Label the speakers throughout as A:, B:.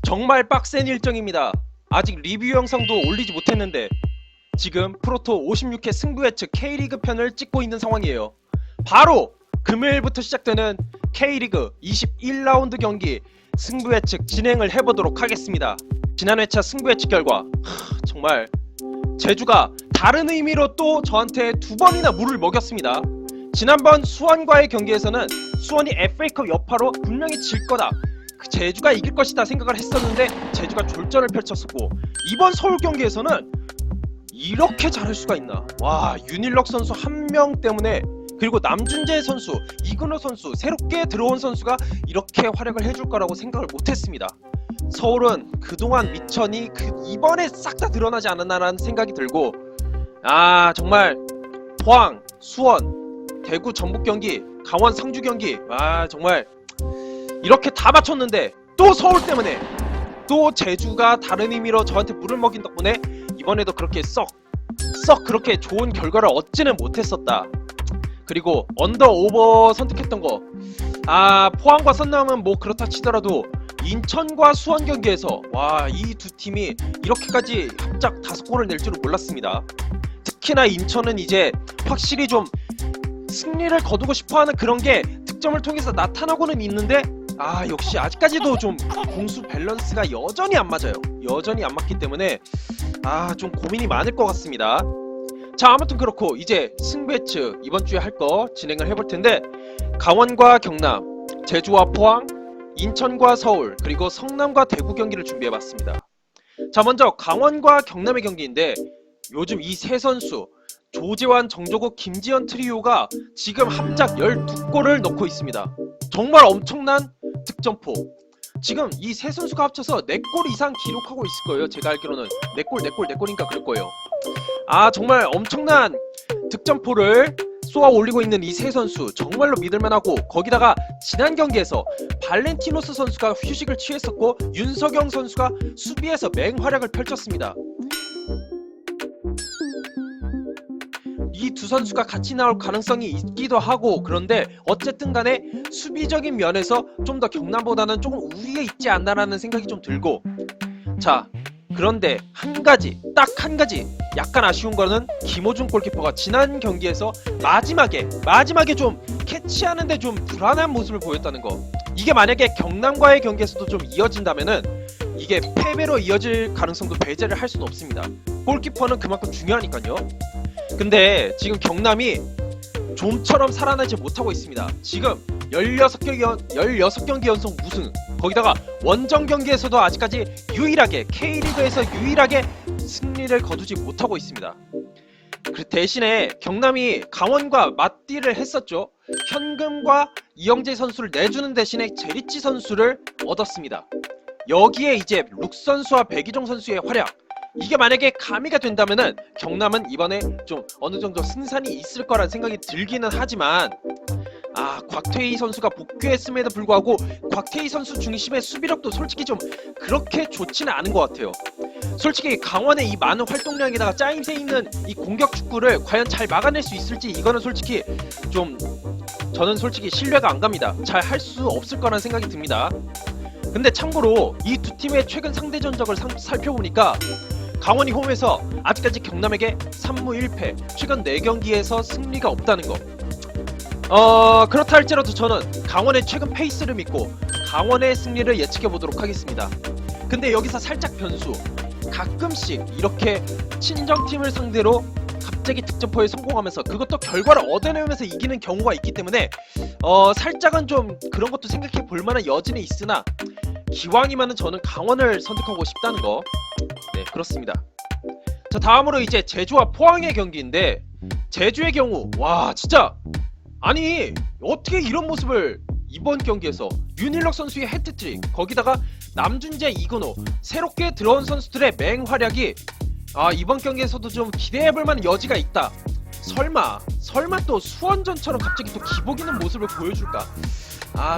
A: 정말 빡센 일정입니다. 아직 리뷰 영상도 올리지 못했는데 지금 프로토 56회 승부 예측 K리그 편을 찍고 있는 상황이에요. 바로 금요일부터 시작되는 K리그 21라운드 경기 승부 예측 진행을 해보도록 하겠습니다. 지난 회차 승부 예측 결과 정말 제주가 다른 의미로 또 저한테 두 번이나 물을 먹였습니다. 지난번 수원과의 경기에서는 수원이 FA컵 여파로 분명히 질 거다, 제주가 이길 것이다 생각을 했었는데 제주가 졸전을 펼쳤었고, 이번 서울 경기에서는 이렇게 잘할 수가 있나. 와, 윤일럭 선수 한 명 때문에, 그리고 남준재 선수, 이근호 선수, 새롭게 들어온 선수가 이렇게 활약을 해줄 거라고 생각을 못했습니다. 서울은 그동안 미천이 이번에 싹 다 드러나지 않았나라는 생각이 들고, 정말 포항, 수원, 대구 전북 경기, 강원 상주 경기, 정말 이렇게 다 맞췄는데 또 서울 때문에, 또 제주가 다른 의미로 저한테 물을 먹인 덕분에 이번에도 그렇게 썩 그렇게 좋은 결과를 얻지는 못했었다. 그리고 언더 오버 선택했던 거, 포항과 선남은 뭐 그렇다 치더라도 인천과 수원 경기에서 이 두 팀이 이렇게까지 합작 5골을 낼 줄은 몰랐습니다. 특히나 인천은 이제 확실히 좀 승리를 거두고 싶어하는 그런 게 득점을 통해서 나타나고는 있는데, 역시 아직까지도 좀 공수 밸런스가 여전히 안 맞아요. 여전히 안 맞기 때문에 좀 고민이 많을 것 같습니다. 자, 아무튼 그렇고 이제 승부 예측 이번 주에 할 거 진행을 해볼 텐데, 강원과 경남, 제주와 포항, 인천과 서울, 그리고 성남과 대구 경기를 준비해봤습니다. 자, 먼저 강원과 경남의 경기인데, 요즘 이 세 선수 조재환, 정조국, 김지현 트리오가 지금 합작 12골을 넣고 있습니다. 정말 엄청난 득점포. 지금 이 세 선수가 합쳐서 4골 이상 기록하고 있을 거예요. 제가 알기로는 4골이니까 그럴 거예요. 정말 엄청난 득점포를 쏘아 올리고 있는 이 세 선수 정말로 믿을만하고, 거기다가 지난 경기에서 발렌티노스 선수가 휴식을 취했었고 윤석영 선수가 수비에서 맹활약을 펼쳤습니다. 이 두 선수가 같이 나올 가능성이 있기도 하고, 그런데 어쨌든 간에 수비적인 면에서 좀 더 경남보다는 조금 우위에 있지 않나라는 생각이 좀 들고, 자, 그런데 딱 한 가지 약간 아쉬운 거는 김호중 골키퍼가 지난 경기에서 마지막에 좀 캐치하는데 좀 불안한 모습을 보였다는 거. 이게 만약에 경남과의 경기에서도 좀 이어진다면은 이게 패배로 이어질 가능성도 배제를 할 수는 없습니다. 골키퍼는 그만큼 중요하니까요. 근데 지금 경남이 좀처럼 살아나지 못하고 있습니다. 지금 16경기 연속 무승, 거기다가 원정 경기에서도 아직까지 유일하게, K리그에서 유일하게 승리를 거두지 못하고 있습니다. 그 대신에 경남이 강원과 맞디를 했었죠. 현금과 이영재 선수를 내주는 대신에 제리치 선수를 얻었습니다. 여기에 이제 룩 선수와 백이종 선수의 활약, 이게 만약에 가미가 된다면은 경남은 이번에 좀 어느 정도 승산이 있을 거라는 생각이 들기는 하지만, 곽태희 선수가 복귀했음에도 불구하고 곽태희 선수 중심의 수비력도 솔직히 좀 그렇게 좋지는 않은 것 같아요. 솔직히 강원의 이 많은 활동량에다가 짜임새 있는 이 공격 축구를 과연 잘 막아낼 수 있을지, 이거는 솔직히 저는 솔직히 신뢰가 안 갑니다. 잘 할 수 없을 거라는 생각이 듭니다. 근데 참고로 이 두 팀의 최근 상대 전적을 살펴보니까 강원이 홈에서 아직까지 경남에게 3무 1패, 최근 4경기에서 승리가 없다는 거. 그렇다 할지라도 저는 강원의 최근 페이스를 믿고 강원의 승리를 예측해보도록 하겠습니다. 근데 여기서 살짝 변수, 가끔씩 이렇게 친정팀을 상대로 갑자기 득점포에 성공하면서 그것도 결과를 얻어내면서 이기는 경우가 있기 때문에 살짝은 좀 그런 것도 생각해 볼 만한 여지는 있으나, 기왕이면은 저는 강원을 선택하고 싶다는 거. 네, 그렇습니다. 자, 다음으로 이제 제주와 포항의 경기인데, 제주의 경우 진짜 어떻게 이런 모습을 이번 경기에서 윤일럭 선수의 해트트릭, 거기다가 남준재, 이근호, 새롭게 들어온 선수들의 맹활약이 이번 경기에서도 좀 기대해볼 만한 여지가 있다. 설마 또 수원전처럼 갑자기 또 기복 있는 모습을 보여줄까?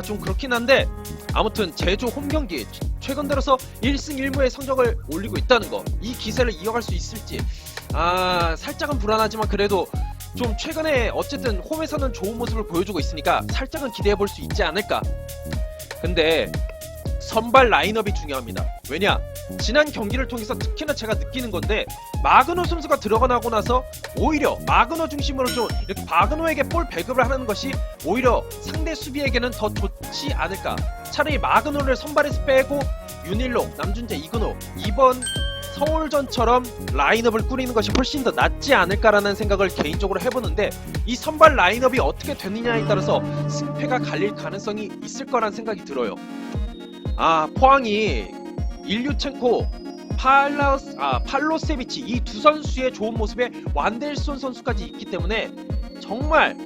A: 좀 그렇긴 한데, 아무튼 제주 홈경기 최근 들어서 1승 1무의 성적을 올리고 있다는 거, 이 기세를 이어갈 수 있을지 살짝은 불안하지만, 그래도 좀 최근에 어쨌든 홈에서는 좋은 모습을 보여주고 있으니까 살짝은 기대해볼 수 있지 않을까. 근데 선발 라인업이 중요합니다. 왜냐? 지난 경기를 통해서 특히나 제가 느끼는 건데 마그노 선수가 들어가고 나서 오히려 마그노 중심으로 좀 이렇게 마그노에게 볼 배급을 하는 것이 오히려 상대 수비에게는 더 좋지 않을까. 차라리 마그노를 선발에서 빼고 윤일록, 남준재, 이근호 이번 서울전처럼 라인업을 꾸리는 것이 훨씬 더 낫지 않을까라는 생각을 개인적으로 해보는데 이 선발 라인업이 어떻게 되느냐에 따라서 승패가 갈릴 가능성이 있을 거란 생각이 들어요. 포항이 일류첸코, 팔로세비치 이 두 선수의 좋은 모습에 완델손 선수까지 있기 때문에 정말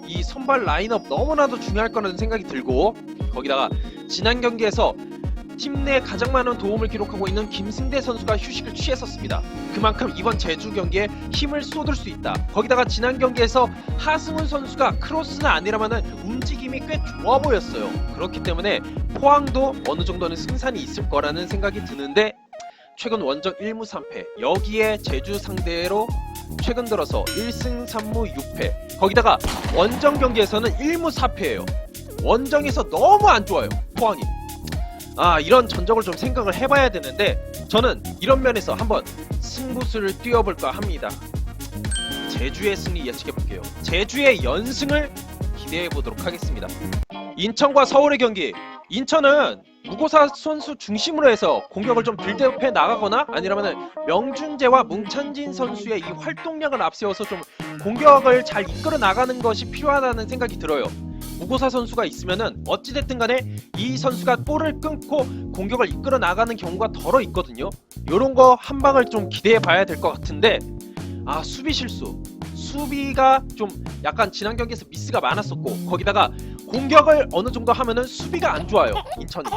A: 이 선발 라인업 너무나도 중요할 거라는 생각이 들고, 거기다가 지난 경기에서 팀 내 가장 많은 도움을 기록하고 있는 김승대 선수가 휴식을 취했었습니다. 그만큼 이번 제주 경기에 힘을 쏟을 수 있다. 거기다가 지난 경기에서 하승훈 선수가 크로스는 아니라면은 움직임이 꽤 좋아 보였어요. 그렇기 때문에 포항도 어느 정도는 승산이 있을 거라는 생각이 드는데, 최근 원정 1무 3패, 여기에 제주 상대로 최근 들어서 1승 3무 6패, 거기다가 원정 경기에서는 1무 4패예요. 원정에서 너무 안 좋아요, 포항이. 이런 전적을 좀 생각을 해봐야 되는데, 저는 이런 면에서 한번 승부수를 띄워볼까 합니다. 제주의 승리 예측해볼게요. 제주의 연승을 기대해보도록 하겠습니다. 인천과 서울의 경기, 인천은 무고사 선수 중심으로 해서 공격을 좀 빌드업해 나가거나 아니라면 명준재와 뭉찬진 선수의 이 활동량을 앞세워서 좀 공격을 잘 이끌어 나가는 것이 필요하다는 생각이 들어요. 무고사 선수가 있으면은 어찌됐든 간에 이 선수가 볼을 끊고 공격을 이끌어 나가는 경우가 덜어 있거든요. 요런 거 한 방을 좀 기대해 봐야 될 것 같은데, 수비 실수, 수비가 좀 약간 지난 경기에서 미스가 많았었고, 거기다가 공격을 어느 정도 하면은 수비가 안 좋아요, 인천이.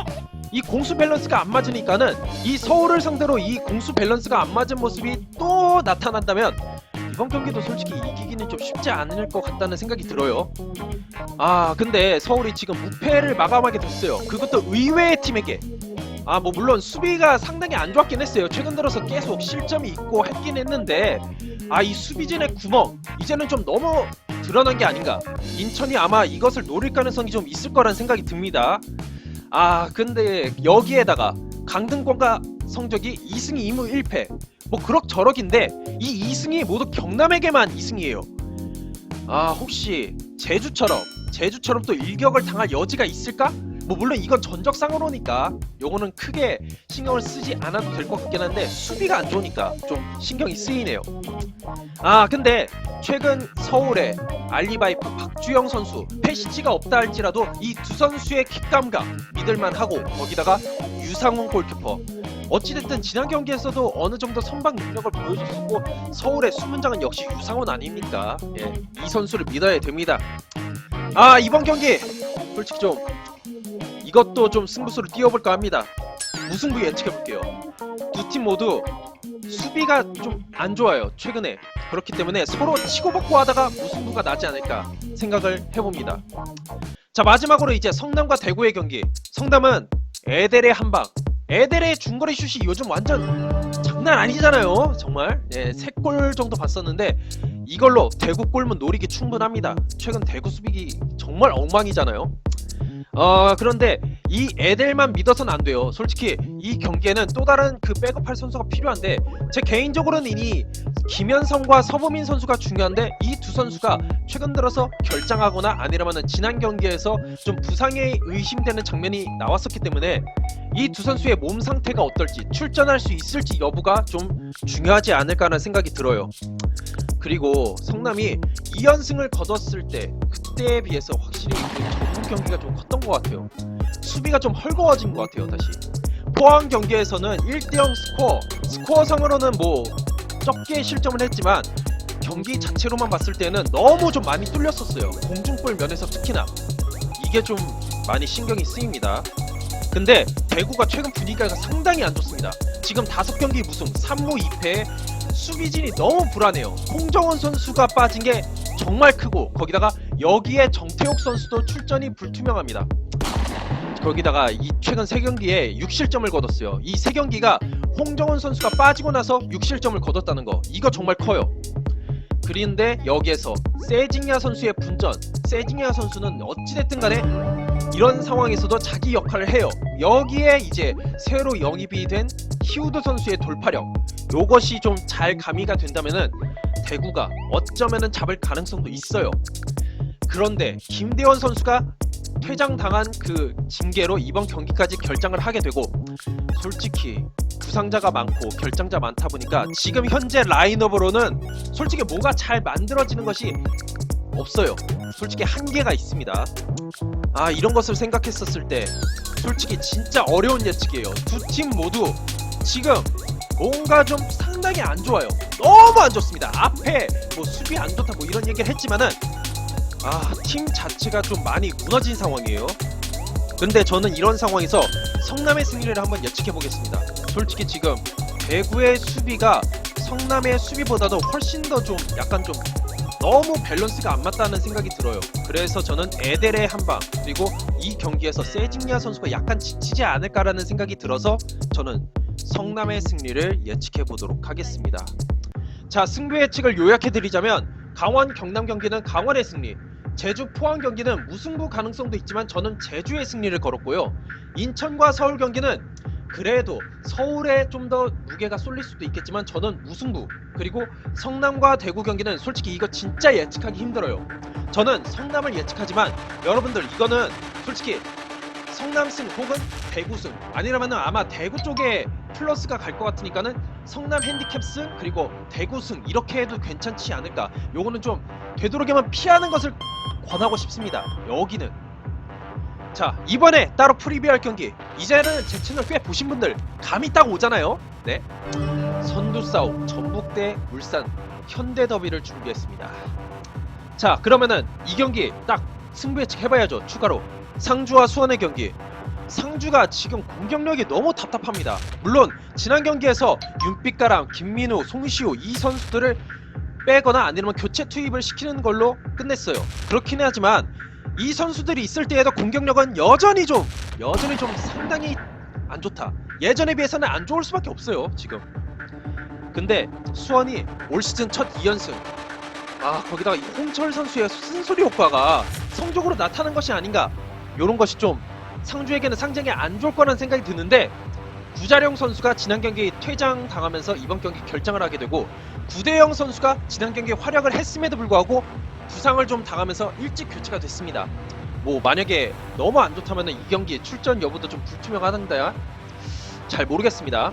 A: 이 공수 밸런스가 안 맞으니까는 이 서울을 상대로 이 공수 밸런스가 안 맞은 모습이 또 나타난다면 이번 경기도 솔직히 이기기는 좀 쉽지 않을 것 같다는 생각이 들어요. 근데 서울이 지금 무패를 마감하게 됐어요. 그것도 의외의 팀에게. 물론 수비가 상당히 안 좋았긴 했어요. 최근 들어서 계속 실점이 있고 했긴 했는데, 이 수비진의 구멍 이제는 좀 너무 드러난 게 아닌가. 인천이 아마 이것을 노릴 가능성이 좀 있을 거란 생각이 듭니다. 근데 여기에다가 강등권과 성적이 2승 2무 1패, 뭐 그럭저럭인데 이 2승이 모두 경남에게만 2승이에요. 혹시 제주처럼 또 일격을 당할 여지가 있을까? 물론 이건 전적상으로니까 요거는 크게 신경을 쓰지 않아도 될 것 같긴 한데, 수비가 안 좋으니까 좀 신경이 쓰이네요. 근데 최근 서울의 알리바이프 박주영 선수 패시지가 없다 할지라도 이 두 선수의 킥감각 믿을만하고, 거기다가 유상훈 골키퍼, 어찌됐든 지난 경기에서도 어느 정도 선방 능력을 보여줬었고, 서울의 수문장은 역시 유상훈 아닙니까? 이 선수를 믿어야 됩니다. 이번 경기 솔직히 좀 이것도 좀 승부수를 띄워볼까 합니다. 무승부 예측해볼게요. 두 팀 모두 수비가 좀 안 좋아요, 최근에. 그렇기 때문에 서로 치고받고 하다가 무승부가 나지 않을까 생각을 해봅니다. 자, 마지막으로 이제 성남과 대구의 경기. 성남은 에델의 한방, 에델의 중거리 슛이 요즘 완전 장난 아니잖아요, 정말. 3골 정도 봤었는데 이걸로 대구 골문 노리기 충분합니다. 최근 대구 수비기 정말 엉망이잖아요. 그런데 이 에델만 믿어서는 안 돼요. 솔직히 이 경기에는 또 다른 그 백업할 선수가 필요한데, 제 개인적으로는 이니 김현성과 서보민 선수가 중요한데, 이 두 선수가 최근 들어서 결장하거나 아니라면 지난 경기에서 좀 부상에 의심되는 장면이 나왔었기 때문에 이 두 선수의 몸 상태가 어떨지, 출전할 수 있을지 여부가 좀 중요하지 않을까라는 생각이 들어요. 그리고 성남이 2연승을 거뒀을 때 그때에 비해서 확실히 그 전국 경기가 좀 컸던 것 같아요. 수비가 좀 헐거워진 것 같아요, 다시. 포항 경기에서는 1대0 스코어상으로는 뭐 적게 실점을 했지만 경기 자체로만 봤을 때는 너무 좀 많이 뚫렸었어요. 공중볼 면에서 특히나. 이게 좀 많이 신경이 쓰입니다. 근데 대구가 최근 분위기가 상당히 안 좋습니다. 지금 5경기 무승 3무 2패, 수비진이 너무 불안해요. 홍정원 선수가 빠진 게 정말 크고, 거기다가 여기에 정태욱 선수도 출전이 불투명합니다. 거기다가 이 최근 3경기에 6실점을 거뒀어요. 이 3경기가 홍정원 선수가 빠지고 나서 6실점을 거뒀다는 거, 이거 정말 커요. 그런데 여기에서 세징야 선수의 분전, 세징야 선수는 어찌됐든 간에 이런 상황에서도 자기 역할을 해요. 여기에 이제 새로 영입이 된 히우드 선수의 돌파력, 요것이 좀 잘 가미가 된다면은 대구가 어쩌면은 잡을 가능성도 있어요. 그런데 김대원 선수가 퇴장당한 그 징계로 이번 경기까지 결장을 하게 되고, 솔직히 부상자가 많고 결장자 많다 보니까 지금 현재 라인업으로는 솔직히 뭐가 잘 만들어지는 것이 없어요. 솔직히 한계가 있습니다. 이런 것을 생각했었을 때 솔직히 진짜 어려운 예측이에요. 두 팀 모두 지금 뭔가 좀 상당히 안 좋아요. 너무 안 좋습니다. 앞에 뭐 수비 안 좋다 뭐 이런 얘기를 했지만은 팀 자체가 좀 많이 무너진 상황이에요. 근데 저는 이런 상황에서 성남의 승리를 한번 예측해 보겠습니다. 솔직히 지금 대구의 수비가 성남의 수비보다도 훨씬 더 좀 약간 좀 너무 밸런스가 안 맞다는 생각이 들어요. 그래서 저는 에델의 한방, 그리고 이 경기에서 세징야 선수가 약간 지치지 않을까라는 생각이 들어서 저는 성남의 승리를 예측해 보도록 하겠습니다. 자, 승부 예측을 요약해 드리자면 강원 경남 경기는 강원의 승리, 제주 포항 경기는 무승부 가능성도 있지만 저는 제주의 승리를 걸었고요. 인천과 서울 경기는 그래도 서울에 좀 더 무게가 쏠릴 수도 있겠지만 저는 무승부, 그리고 성남과 대구 경기는 솔직히 이거 진짜 예측하기 힘들어요. 저는 성남을 예측하지만 여러분들 이거는 솔직히 성남승 혹은 대구승, 아니라면은 아마 대구 쪽에 플러스가 갈 것 같으니까는 성남 핸디캡승 그리고 대구승 이렇게 해도 괜찮지 않을까. 요거는 좀 되도록이면 피하는 것을 권하고 싶습니다. 여기는 자, 이번에 따로 프리뷰할 경기, 이제는 제 채널 꽤 보신 분들 감이 딱 오잖아요. 네, 선두 싸움 전북 대 울산 현대 더비를 준비했습니다. 자, 그러면은 이 경기 딱 승부 예측 해봐야죠. 추가로 상주와 수원의 경기, 상주가 지금 공격력이 너무 답답합니다. 물론 지난 경기에서 윤빛가람, 김민우, 송시호 이 선수들을 빼거나 아니면 교체 투입을 시키는 걸로 끝냈어요. 그렇긴 하지만 이 선수들이 있을 때에도 공격력은 여전히 좀 상당히 안 좋다. 예전에 비해서는 안 좋을 수밖에 없어요 지금. 근데 수원이 올 시즌 첫 2연승, 거기다가 이 홍철 선수의 쓴소리 효과가 성적으로 나타난 것이 아닌가, 요런 것이 좀 상주에게는 상당히 안 좋을 거라는 생각이 드는데, 구자룡 선수가 지난 경기 퇴장 당하면서 이번 경기 결장을 하게 되고, 구대영 선수가 지난 경기에 활약을 했음에도 불구하고 부상을 좀 당하면서 일찍 교체가 됐습니다. 뭐 만약에 너무 안 좋다면 이 경기 출전 여부도 좀 불투명하던데 잘 모르겠습니다.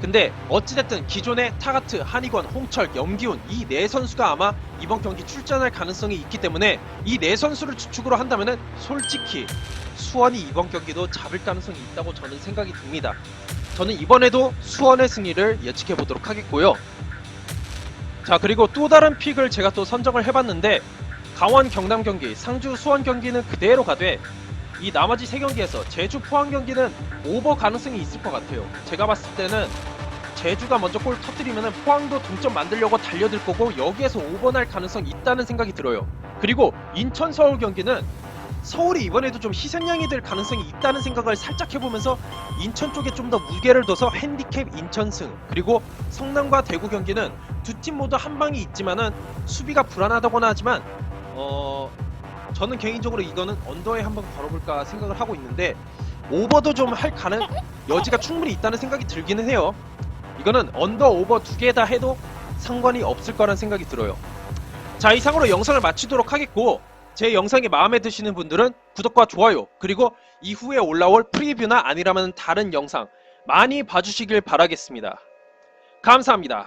A: 근데 어찌됐든 기존의 타가트, 한희권, 홍철, 염기훈 이 네 선수가 아마 이번 경기 출전할 가능성이 있기 때문에 이 네 선수를 주축으로 한다면은 솔직히 수원이 이번 경기도 잡을 가능성이 있다고 저는 생각이 듭니다. 저는 이번에도 수원의 승리를 예측해 보도록 하겠고요. 자, 그리고 또 다른 픽을 제가 또 선정을 해봤는데, 강원 경남 경기, 상주 수원 경기는 그대로 가되 이 나머지 세 경기에서 제주 포항 경기는 오버 가능성이 있을 것 같아요. 제가 봤을 때는 제주가 먼저 골 터뜨리면은 포항도 동점 만들려고 달려들 거고 여기에서 오버 날 가능성이 있다는 생각이 들어요. 그리고 인천 서울 경기는 서울이 이번에도 좀 희생양이 될 가능성이 있다는 생각을 살짝 해보면서 인천 쪽에 좀 더 무게를 둬서 핸디캡 인천승, 그리고 성남과 대구 경기는 두 팀 모두 한 방이 있지만은 수비가 불안하다고나 하지만 저는 개인적으로 이거는 언더에 한번 걸어볼까 생각을 하고 있는데, 오버도 좀 할 여지가 충분히 있다는 생각이 들기는 해요. 이거는 언더 오버 두 개 다 해도 상관이 없을 거란 생각이 들어요. 자, 이상으로 영상을 마치도록 하겠고, 제 영상이 마음에 드시는 분들은 구독과 좋아요, 그리고 이후에 올라올 프리뷰나 아니라면 다른 영상 많이 봐주시길 바라겠습니다. 감사합니다.